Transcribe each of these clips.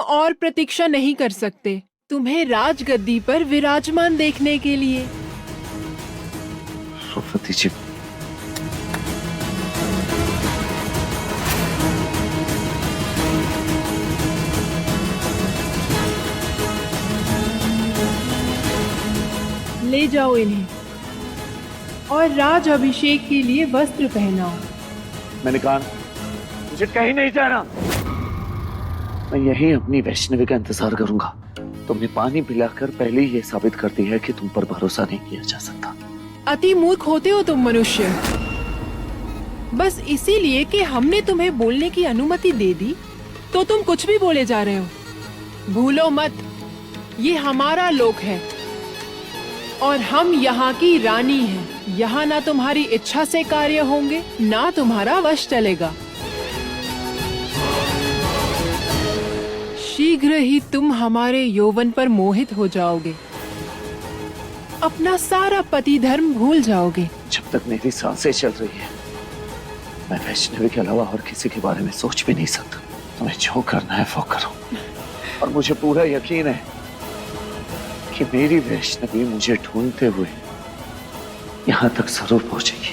और प्रतीक्षा नहीं कर सकते तुम्हें राजगद्दी पर विराजमान देखने के लिए। द्रौपदी जी, ले जाओ इन्हें और राज अभिषेक के लिए वस्त्र पहनाओ। मैंने कहा मुझे कहीं नहीं जाना। मैं यहीं अपनी वैष्णवी का इंतजार करूंगा। तुमने पानी पिलाकर पहले ही ये साबित कर दिया है कि तुम पर भरोसा नहीं किया जा सकता। अति मूर्ख होते हो तुम मनुष्य। बस इसीलिए कि हमने तुम्हें बोलने की अनुमति दे दी तो तुम कुछ भी बोले जा रहे हो। भूलो मत, ये हमारा लोक है और हम यहाँ की रानी हैं। यहाँ ना तुम्हारी इच्छा से कार्य होंगे ना तुम्हारा वश चलेगा। शीघ्र ही तुम हमारे यौवन पर मोहित हो जाओगे, अपना सारा पति धर्म भूल जाओगे। जब तक मेरी सांसें चल रही है मैं वैष्णवी के अलावा और किसी के बारे में सोच भी नहीं सकता। तुम्हें जो करना है वो करो और मुझे पूरा यकीन है कि मेरी वैष्णवी मुझे ढूंढते हुए यहाँ तक जरूर पहुंचेगी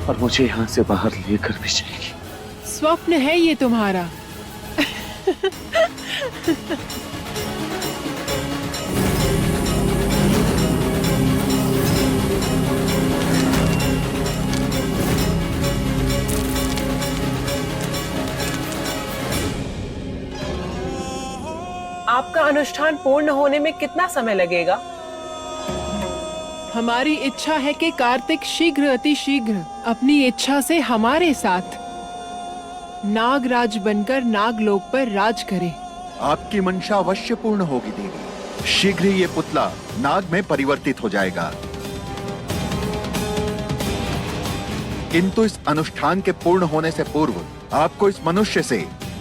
और मुझे यहाँ से बाहर लेकर भी जाएगी। स्वप्न है ये तुम्हारा। आपका अनुष्ठान पूर्ण होने में कितना समय लगेगा? हमारी इच्छा है कि कार्तिक शीघ्र अति शीघ्र अपनी इच्छा से हमारे साथ नागराज बनकर नागलोक पर राज करे। आपकी मंशा अवश्य पूर्ण होगी देवी। शीघ्र ही ये पुतला नाग में परिवर्तित हो जाएगा। किंतु इस अनुष्ठान के पूर्ण होने से पूर्व आपको इस मनुष्य से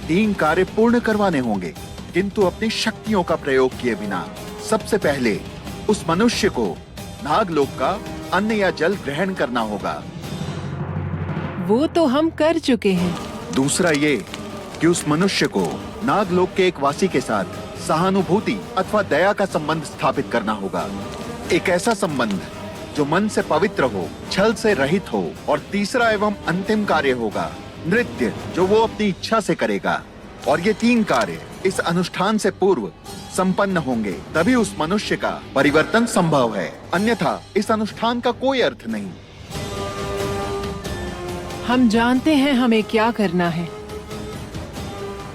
3 कार्य पूर्ण करवाने होंगे, किंतु अपनी शक्तियों का प्रयोग किए बिना। सबसे पहले उस मनुष्य को नागलोक का अन्न या जल ग्रहण करना होगा। वो तो हम कर चुके हैं। दूसरा ये कि उस मनुष्य को नागलोक के एक वासी के साथ सहानुभूति अथवा दया का संबंध स्थापित करना होगा। एक ऐसा संबंध जो मन से पवित्र हो, छल से रहित हो। और तीसरा एवं अंतिम कार्य होगा नृत्य, जो वो अपनी इच्छा से करेगा। और ये 3 कार्य इस अनुष्ठान से पूर्व संपन्न होंगे, तभी उस मनुष्य का परिवर्तन संभव है। अन्यथा इस अनुष्ठान का कोई अर्थ नहीं। हम जानते हैं हमें क्या करना है।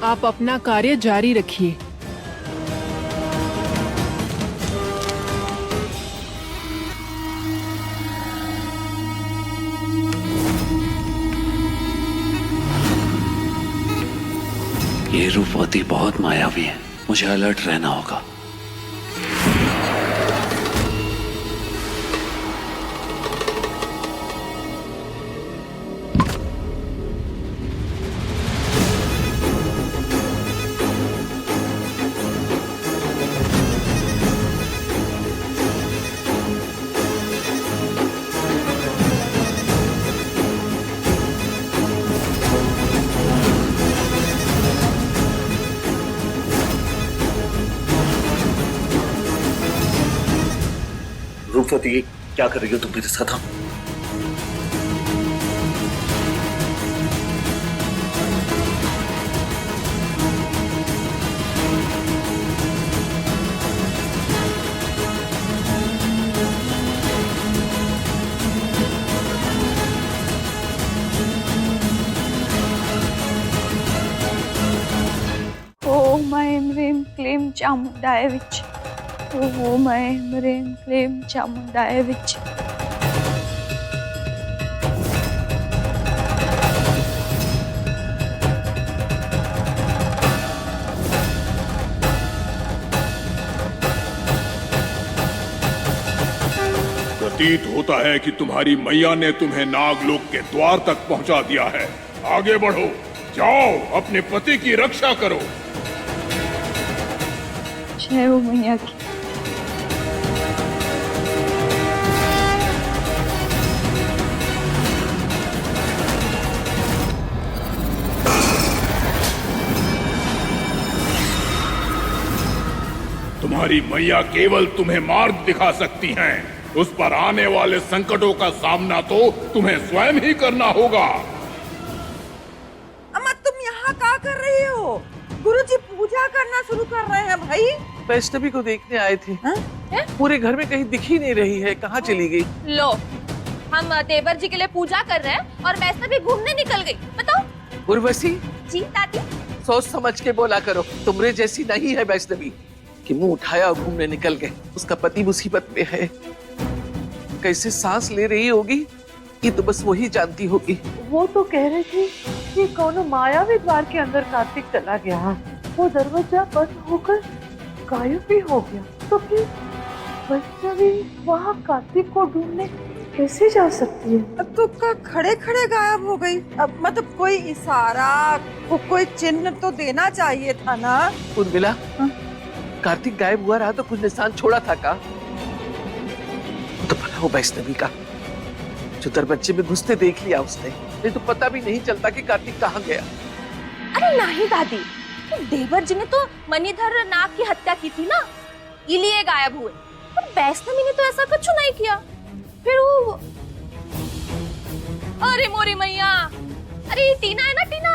आप अपना कार्य जारी रखिए। ये रूपवती बहुत मायावी है, मुझे अलर्ट रहना होगा। रूपवती, क्या कर रही हो तुम मेरे साथ? ओम ऐं ह्रीं क्लीं चामुंडाय विच। ओम ऐं ह्रीं क्लीं चामुंडाय विच। प्रतीत होता है कि तुम्हारी मैया ने तुम्हें नागलोक के द्वार तक पहुंचा दिया है। आगे बढ़ो, जाओ अपने पति की रक्षा करो। जय हो मैया की। तुम्हारी मैया केवल तुम्हें मार्ग दिखा सकती हैं। उस पर आने वाले संकटों का सामना तो तुम्हें स्वयं ही करना होगा। अम्मा तुम यहाँ क्या कर रही हो? गुरुजी पूजा करना शुरू कर रहे हैं भाई। वैष्णवी को देखने आए थे। हाँ? पूरे घर में कहीं दिख ही नहीं रही है, कहाँ चली गई? लो, हम देवर जी के लिए पूजा कर रहे हैं और वैष्णवी घूमने निकल गई। बताओ। उर्वशी, जी दादी। सोच समझ के बोला करो, तुमरे जैसी नहीं है वैष्णवी कि मुंह उठाया और घूमने निकल गए। उसका पति मुसीबत में है, कैसे सांस ले रही होगी ये तो बस वही जानती होगी। वो तो कह रही थी कि कोनो मायावी द्वार के अंदर कार्तिक चला गया, वो दरवाजा बंद होकर गायब भी हो गया। तो फिर वैष्णवी वहाँ कार्तिक को ढूंढने कैसे जा सकती है? अब तो का खड़े खड़े गायब हो गई। अब मतलब कोई इशारा, कोई चिन्ह तो देना चाहिए था ना। उर्मिला, कार्तिक गायब हुआ रहा तो कुछ निशान छोड़ा था का? तो भला वो वैष्णवी का जो दरवाजे में घुसते देख लिया उसने, नहीं तो पता भी नहीं चलता कि कार्तिक कहाँ गया। अरे नहीं दादी, देवर जी ने तो मणिधर नाग की हत्या की थी ना, इसलिए गायब हुए। पर वैष्णवी ने तो ऐसा कुछ नहीं किया। फिर वो अरे मोरी मैया, अरे टीना है ना, टीना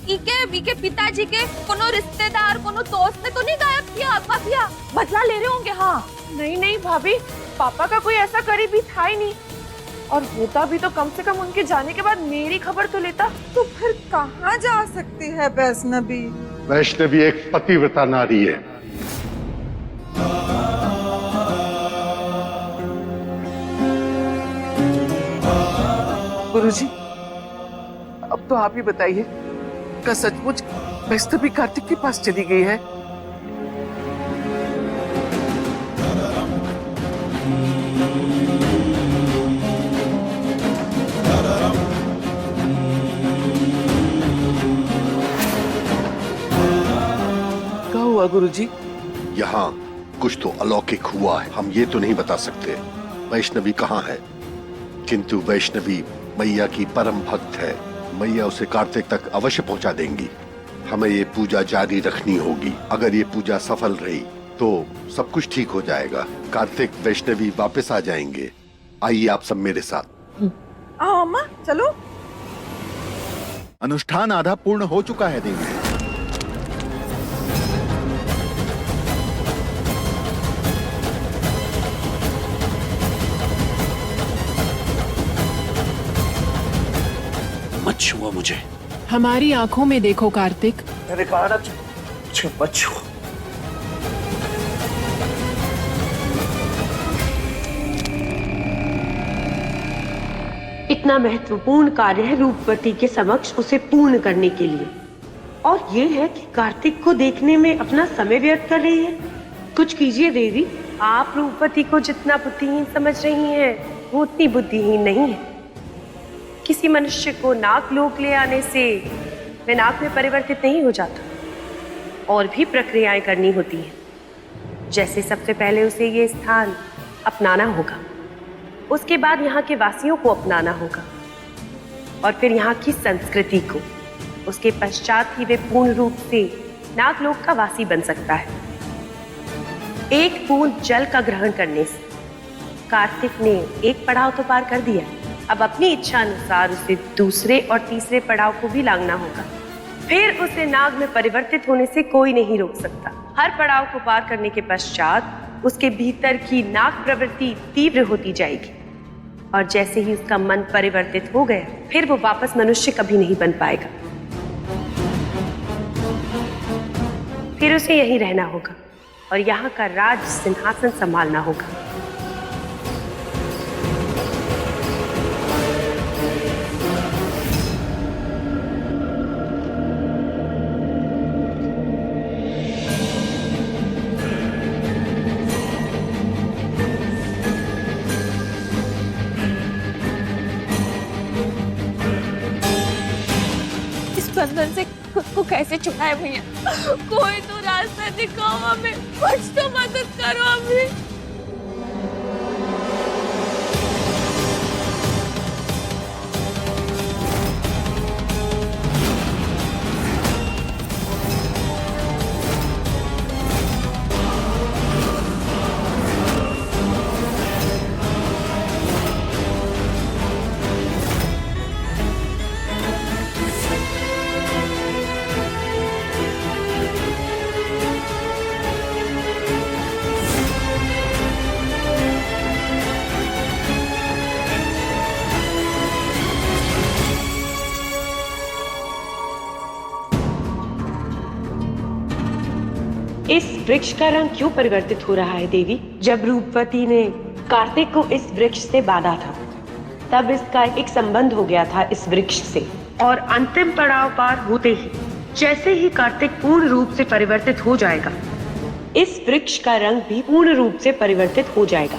इके पिताजी के कोनो रिश्तेदार, कोनो दोस्त ने तो नहीं गायब किया, अगवा किया, बदला ले रहे होंगे। हाँ नहीं नहीं भाभी, पापा का कोई ऐसा करीबी था ही नहीं, और होता भी तो कम से कम उनके जाने के बाद मेरी खबर तो लेता। तो फिर कहाँ जा सकती है वैष्णवी? वैष्णवी एक पतिव्रता नारी है। गुरुजी, अब तो आप ही बताइए, क्या सचमुच वैष्णवी कार्तिक के पास चली गई है? क्या हुआ गुरुजी? यहाँ कुछ तो अलौकिक हुआ है, हम ये तो नहीं बता सकते वैष्णवी कहाँ है, किंतु वैष्णवी मैया की परम भक्त है। मैया उसे कार्तिक तक अवश्य पहुंचा देंगी। हमें ये पूजा जारी रखनी होगी। अगर ये पूजा सफल रही तो सब कुछ ठीक हो जाएगा। कार्तिक वैष्णवी वापस आ जाएंगे। आइए आप सब मेरे साथ। आओ अम्मा, चलो। अनुष्ठान आधा पूर्ण हो चुका है देवी। मत छुओ मुझे। हमारी आंखों में देखो कार्तिक। मैंने कहा ना मुझे मत छुओ। इतना महत्वपूर्ण कार्य है रूपवती के समक्ष उसे पूर्ण करने के लिए, और ये है कि कार्तिक को देखने में अपना समय व्यर्थ कर रही है। कुछ कीजिए देवी। आप रूपवती को जितना बुद्धिहीन समझ रही हैं, वो उतनी बुद्धिहीन नहीं है। किसी मनुष्य को नागलोक ले आने से वह नाग में परिवर्तित नहीं हो जाता, और भी प्रक्रियाएं करनी होती हैं। जैसे सबसे पहले उसे ये स्थान अपनाना होगा, उसके बाद यहाँ के वासियों को अपनाना होगा, और फिर यहाँ की संस्कृति को। उसके पश्चात ही वे पूर्ण रूप से नागलोक का वासी बन सकता है। एक बूंद जल का ग्रहण करने से कार्तिक ने एक पड़ाव तो पार कर दिया। अब अपनी इच्छा अनुसार उसे दूसरे और तीसरे पड़ाव को भी लांघना होगा। फिर उसे नाग में परिवर्तित होने से कोई नहीं रोक सकता। हर पड़ाव को पार करने के पश्चात उसके भीतर की नाग प्रवृत्ति तीव्र होती जाएगी, और जैसे ही उसका मन परिवर्तित हो गया, फिर वो वापस मनुष्य कभी नहीं बन पाएगा। फिर उसे यहीं रहना होगा और यहाँ का राज सिंहासन संभालना होगा। बंधन से खुद को कैसे छुड़ाए भैया? कोई तो रास्ता दिखाओ हमें, कुछ तो मदद करो हमें। इस वृक्ष का रंग क्यों परिवर्तित हो रहा है देवी? जब रूपवती ने कार्तिक को इस वृक्ष से बांधा था, तब इसका एक संबंध हो गया था इस वृक्ष से, और अंतिम पड़ाव पार होते ही जैसे ही कार्तिक पूर्ण रूप से परिवर्तित हो जाएगा, इस वृक्ष का रंग भी पूर्ण रूप से परिवर्तित हो जाएगा।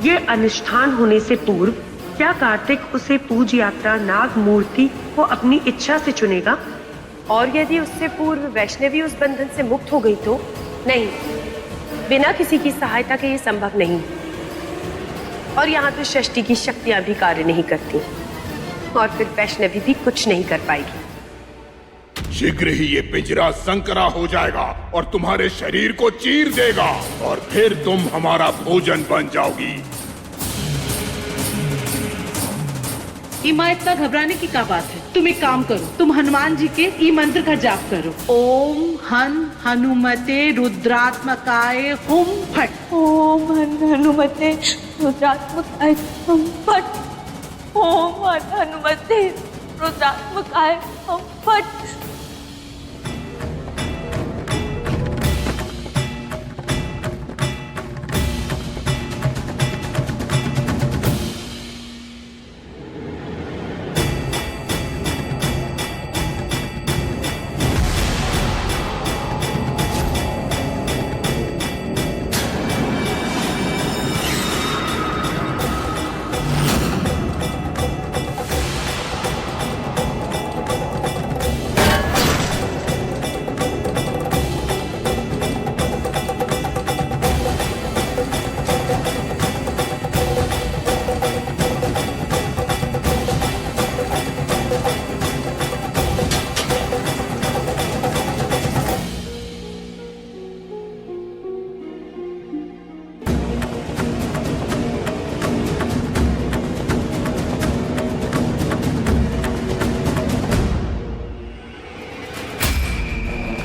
ये अनुष्ठान होने से पूर्व क्या कार्तिक उसे पूज यात्रा नाग मूर्ति को अपनी इच्छा से चुनेगा? और यदि उससे पूर्व वैष्णवी उस बंधन से मुक्त हो गई तो? नहीं, बिना किसी की सहायता के ये संभव नहीं। और यहाँ तो षष्ठी की शक्तियां भी कार्य नहीं करती, और फिर वैष्णवी भी कुछ नहीं कर पाएगी। शीघ्र ही ये पिंजरा संकरा हो जाएगा और तुम्हारे शरीर को चीर देगा, और फिर तुम हमारा भोजन बन जाओगी। इमा, इतना घबराने की क्या बात है? तुम एक काम करो, तुम हनुमान जी के ई मंत्र का जाप करो। ओम हन हनुमते रुद्रात्मकाय हुम फट। ओम हनुमते रुद्रात्मकाय हुम फट। ओम हनुमते रुद्रात्मकाय हुम फट।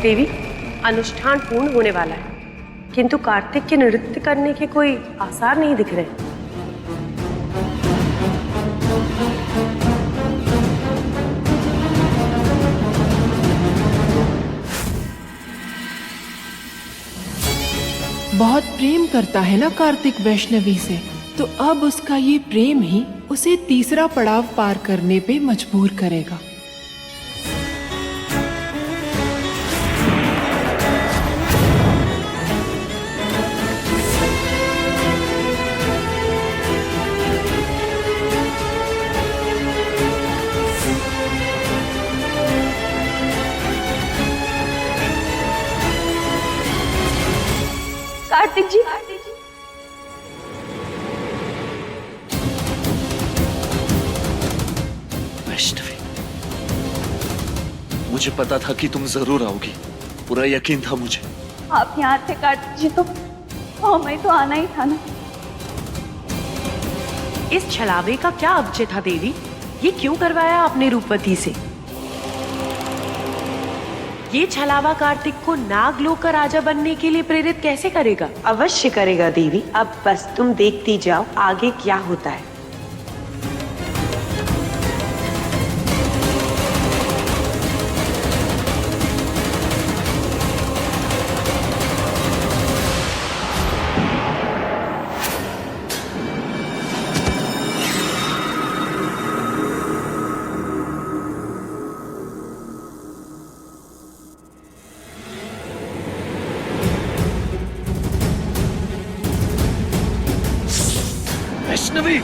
देवी, अनुष्ठान पूर्ण होने वाला है, किंतु कार्तिक के नृत्य करने के कोई आसार नहीं दिख रहे। बहुत प्रेम करता है ना कार्तिक वैष्णवी से, तो अब उसका ये प्रेम ही उसे तीसरा पड़ाव पार करने पे मजबूर करेगा। कार्तिक जी, वैष्णवी, मुझे पता था कि तुम जरूर आओगी, पूरा यकीन था मुझे। आप यहाँ थे कार्तिक जी तो हमें तो आना ही था ना। इस छलावे का क्या अवचय था देवी? ये क्यों करवाया आपने रूपवती से? ये छलावा कार्तिक को नागलोक का राजा बनने के लिए प्रेरित कैसे करेगा? अवश्य करेगा देवी, अब बस तुम देखती जाओ आगे क्या होता है। वैष्णवी,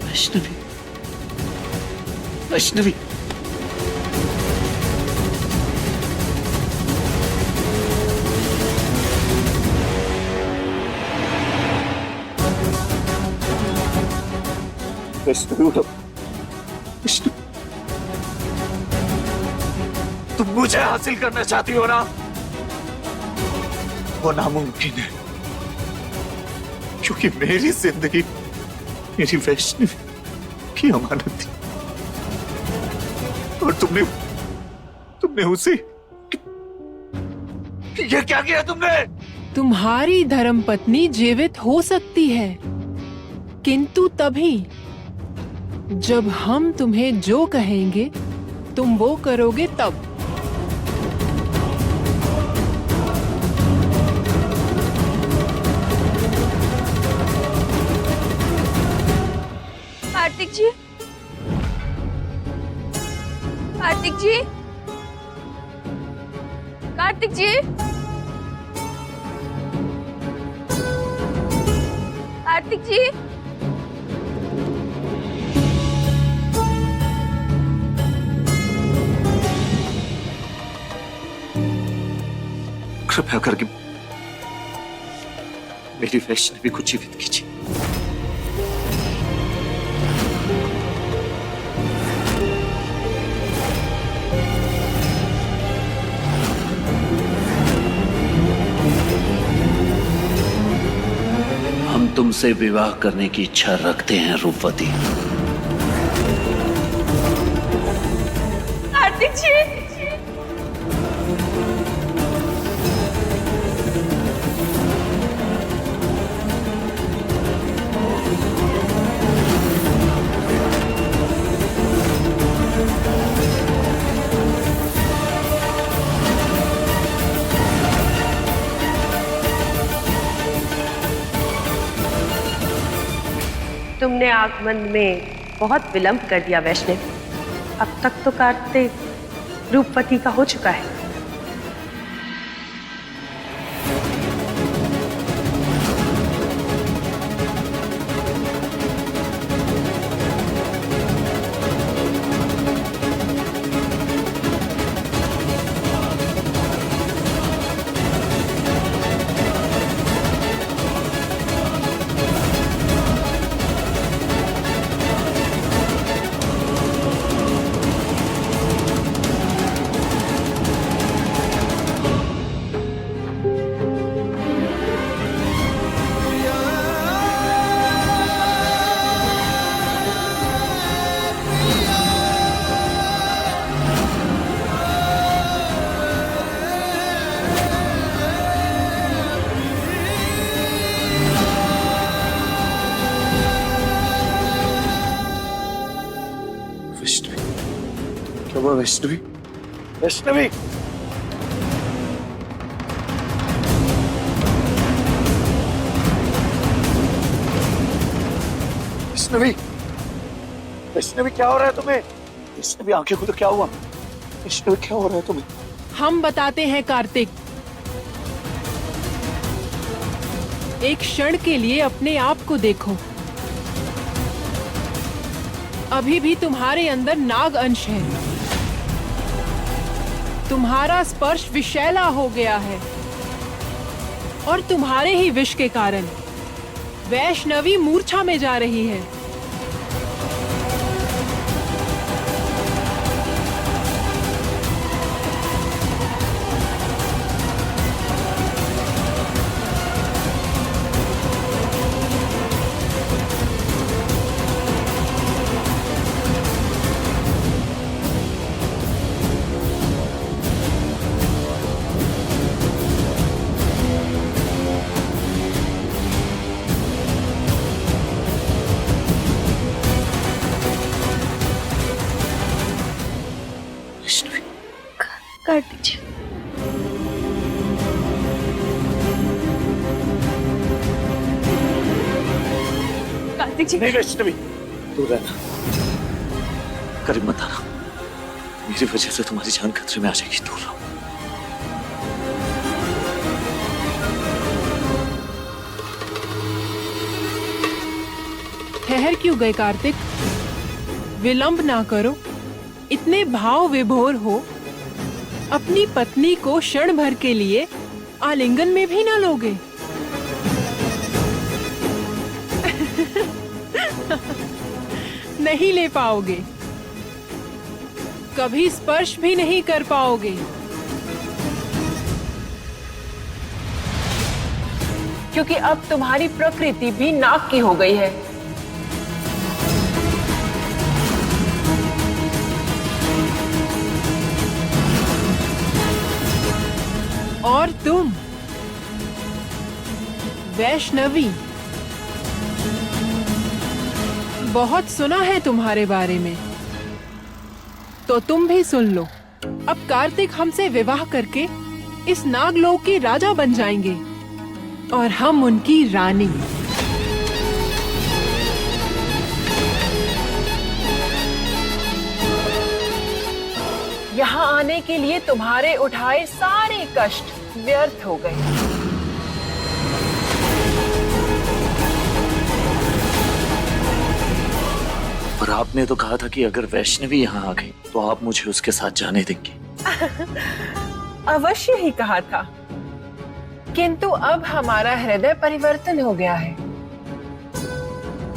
वैष्णवी, वैष्णवी, वैष्णवी, तुम मुझे हासिल करना चाहती हो ना? वो नामुमकिन है, क्योंकि मेरी जिंदगी मेरी वैष्णवी की अमानत थी, और तुमने उसे ये क्या किया तुमने? तुम्हारी धर्मपत्नी जीवित हो सकती है, किंतु तभी जब हम तुम्हें जो कहेंगे तुम वो करोगे तब। कार्तिक जी, कार्तिक जी, कार्तिक जी, कार्तिक जी। कृपया करके मेरी वैष्णवी को जीवित कीजिए। हम तुमसे विवाह करने की इच्छा रखते हैं रूपवती। कार्तिक जी, तुमने आगमन में बहुत विलंब कर दिया वैष्णव। अब तक तो कार्तिक रूपवती का हो चुका है। क्या हुआ वैष्णवी? वैष्णवी, वैष्णवी, वैष्णवी क्या हो रहा है तुम्हें? वैष्णवी आंखें खोलो, क्या हुआ? वैष्णवी क्या हो रहा है तुम्हें? हम बताते हैं कार्तिक। एक क्षण के लिए अपने आप को देखो। अभी भी तुम्हारे अंदर नाग अंश है। तुम्हारा स्पर्श विषैला हो गया है और तुम्हारे ही विष के कारण वैष्णवी मूर्छा में जा रही है। कार्तिक जी, कार्तिक जी। नहीं वैष्णवी, दूर रहना, करीब मत आना। मेरी वजह से तुम्हारी जान खतरे में आ जाएगी, दूर रहो। ठहर क्यों गए कार्तिक? विलंब ना करो। इतने भाव विभोर हो, अपनी पत्नी को क्षण भर के लिए आलिंगन में भी ना लोगे? नहीं ले पाओगे, कभी स्पर्श भी नहीं कर पाओगे, क्योंकि अब तुम्हारी प्रकृति भी नाग की हो गई है। और तुम बहुत सुना है तुम्हारे बारे में, तो तुम भी सुन लो। अब कार्तिक हमसे विवाह करके इस नागलोक के राजा बन जाएंगे और हम उनकी रानी। यहाँ आने के लिए तुम्हारे उठाए सारे कष्ट व्यर्थ हो गए। पर आपने तो कहा था कि अगर वैष्णवी यहाँ आ गई तो आप मुझे उसके साथ जाने देंगे। अवश्य ही कहा था, किंतु अब हमारा हृदय परिवर्तन हो गया है।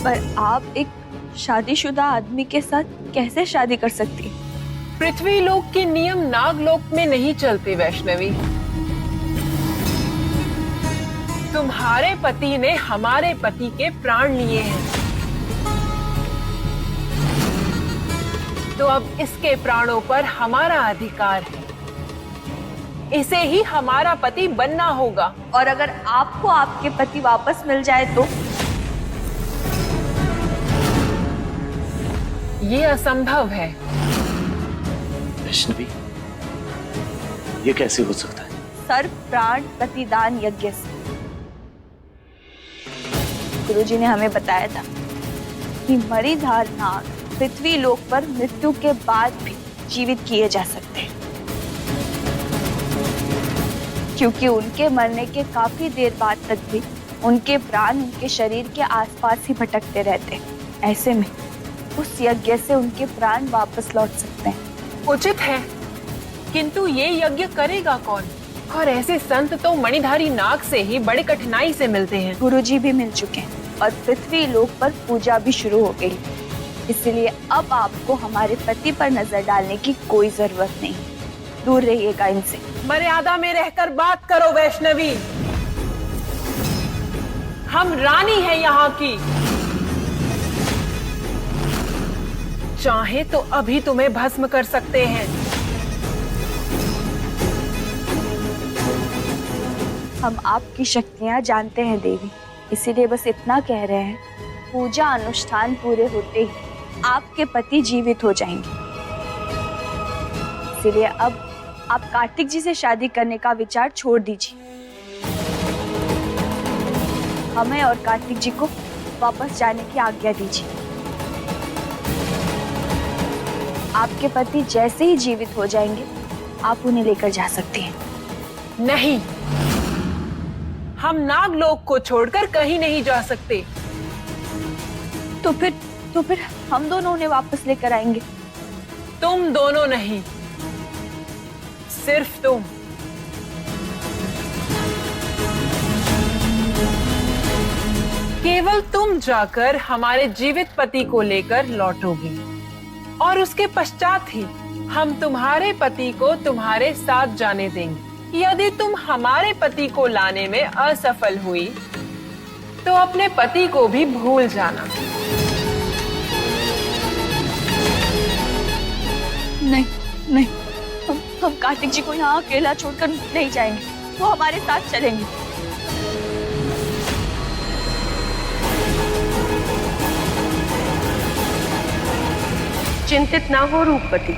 पर आप एक शादीशुदा आदमी के साथ कैसे शादी कर सकती हैं? पृथ्वी लोक के नियम नागलोक में नहीं चलते वैष्णवी। तुम्हारे पति ने हमारे पति के प्राण लिए हैं, तो अब इसके प्राणों पर हमारा अधिकार है। इसे ही हमारा पति बनना होगा। और अगर आपको आपके पति वापस मिल जाए तो? ये असंभव है। वैष्णवी, ये कैसे हो सकता है? सर्व प्राण प्रतिदान यज्ञ से। गुरुजी ने हमें बताया था कि मणिधार नाग पृथ्वी लोक पर मृत्यु के बाद भी जीवित किए जा सकते हैं, क्योंकि उनके मरने के काफी देर बाद तक भी उनके प्राण उनके शरीर के आसपास ही भटकते रहते हैं। ऐसे में उस यज्ञ से उनके प्राण वापस लौट सकते हैं। उचित है, किंतु ये यज्ञ करेगा कौन? और ऐसे संत तो मणिधारी नाग से ही बड़ी कठिनाई से मिलते हैं। गुरुजी भी मिल चुके हैं और पृथ्वी लोक पर पूजा भी शुरू हो गई, इसलिए अब आपको हमारे पति पर नजर डालने की कोई जरूरत नहीं। दूर रहिएगा इनसे। मर्यादा में रहकर बात करो वैष्णवी। हम रानी हैं यहाँ की। चाहे तो अभी तुम्हें भस्म कर सकते हैं। हम आपकी शक्तियाँ जानते हैं देवी, इसीलिए बस इतना कह रहे हैं, पूजा अनुष्ठान पूरे होते ही आपके पति जीवित हो जाएंगे। इसीलिए अब आप कार्तिक जी से शादी करने का विचार छोड़ दीजिए। हमें और कार्तिक जी को वापस जाने की आज्ञा दीजिए। आपके पति जैसे ही जीवित हो जाएंगे, आप उन्हें लेकर जा सकती हैं। नहीं, हम नागलोक को छोड़कर कहीं नहीं जा सकते। तो फिर हम दोनों उन्हें वापस लेकर आएंगे। तुम दोनों नहीं, सिर्फ तुम। केवल तुम जाकर हमारे जीवित पति को लेकर लौटोगी और उसके पश्चात ही हम तुम्हारे पति को तुम्हारे साथ जाने देंगे। यदि तुम हमारे पति को लाने में असफल हुई तो अपने पति को भी भूल जाना। नहीं, हम कार्तिक जी को यहाँ अकेला छोड़कर नहीं जाएंगे, वो हमारे साथ चलेंगे। चिंतित ना हो रूपवती,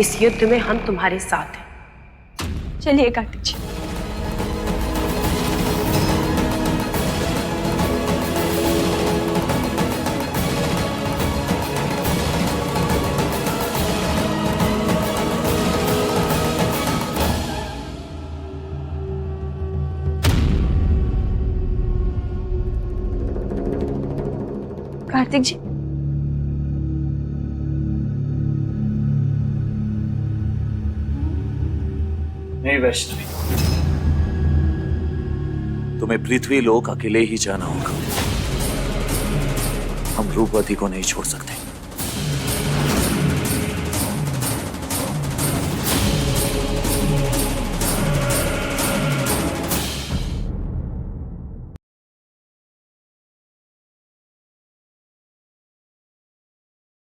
इस युद्ध में हम तुम्हारे साथ हैं। चलिए कार्तिक जी। कार्तिक जी, नहीं वैष्णवी, तुम्हें पृथ्वी लोक अकेले ही जाना होगा। हम रूपवती को नहीं छोड़ सकते।